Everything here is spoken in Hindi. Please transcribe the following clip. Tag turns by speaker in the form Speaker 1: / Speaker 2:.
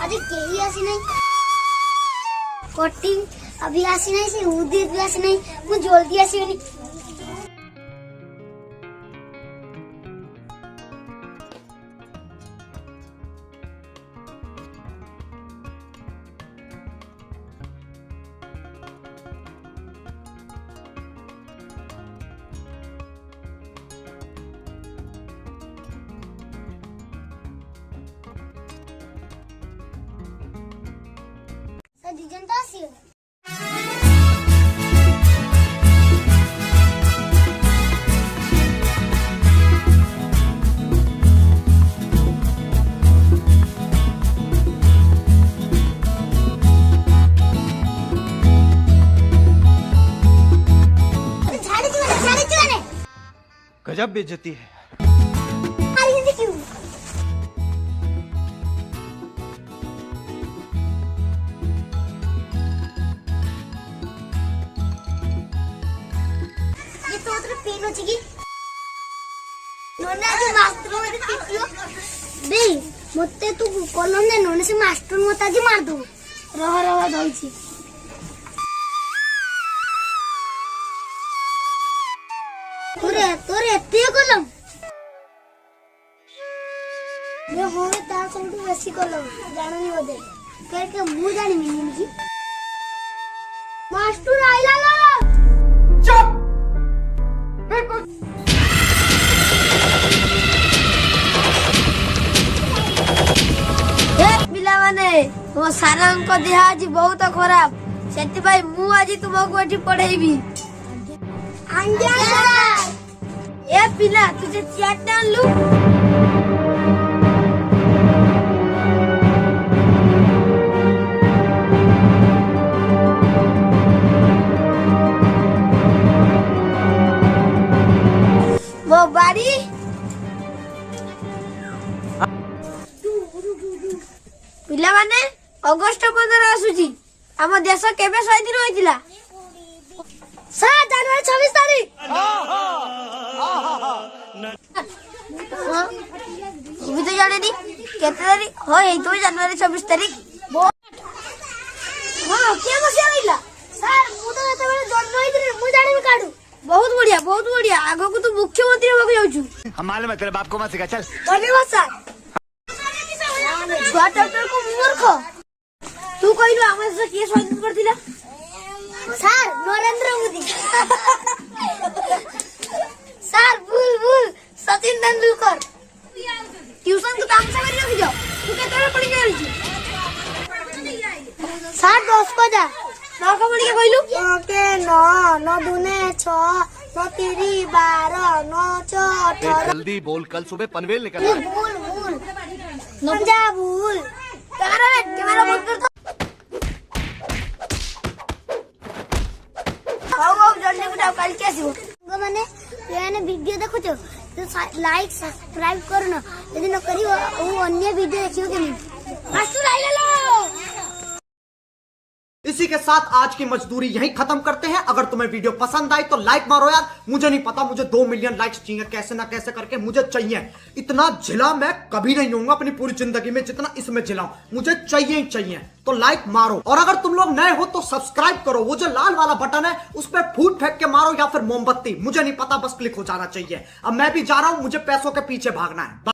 Speaker 1: अरे केही आसी नहीं कटिंग अभी आसी नहीं से उदी भी आसी नहीं मु जल्दी आसीबनी। जनता सी
Speaker 2: गजब बेइज्जती है।
Speaker 1: पेन अछि की नोने आज मास्टर मेरे पिटियो दे मते तू कलम दे नोने से मास्टर मत आज मार दो रह रह दइछि तोरे एते कलम मैं होवे ता सबटु बेसी कलम जाननी बोदे के मु जानि मिनी की मास्टर आइला लो चुप मो सारंग देह आज बहुत खराब से मु आज तुमको एठी पढ़ेबी। ए पिला तुझे चैट डालू वो बारी पिला माने अगस्त 15 आसुची आम देश केबे स्वाधीन होइतिला 7 जनवरी 26 तारीख। भी तो जाने दी केते तारीख हो एई तो जनवरी 26 तारीख हां के मसिया होइला सर मु तो एते बेले जन्म होइतिले मु जानि काडू बहुत बढ़िया आगो को तू मुख्यमंत्री होके जाउछु
Speaker 2: हम मालूम है तेरे बाप को मत सिखा चल।
Speaker 1: धन्यवाद सर। छुआ डॉक्टर को मूर्ख तू कहलु हम से के स्वागत करथिला सर नरेंद्र मोदी सर भूल सचिन तेंदुलकर ट्यूशन को काम से रखि जाओ तू केतरे पढ़ी गेल छी सर 10 को जा 9 को पढ़ी के कहलु के 9 दुने 6 9 3 12 9 4 18
Speaker 2: जल्दी बोल कल सुबह पनवेल निकलना।
Speaker 1: भूल समझा भूल कैमरा बंद कर दो आओ जल्दी उठाओ कल के आसीबो माने याने वीडियो देखो तो लाइक सब्सक्राइब करो ना यदि न करियो वो अन्य वीडियो देखियो के नहीं मास्टर आई लो।
Speaker 3: इसी के साथ आज की मजदूरी यहीं खत्म करते हैं। अगर तुम्हें वीडियो पसंद आई तो लाइक मारो यार। मुझे नहीं पता, मुझे 2 मिलियन लाइक्स चाहिए, कैसे ना कैसे करके मुझे चाहिए। इतना झिला मैं कभी नहीं होऊंगा अपनी पूरी जिंदगी में जितना इसमें झिलाऊं, मुझे चाहिए ही चाहिए। तो लाइक मारो और अगर तुम लोग नए हो तो सब्सक्राइब करो। वो जो लाल वाला बटन है उस पर फूट फेंक के मारो या फिर मोमबत्ती, मुझे नहीं पता, बस क्लिक हो जाना चाहिए। अब मैं भी जा रहा हूं, मुझे पैसों के पीछे भागना है।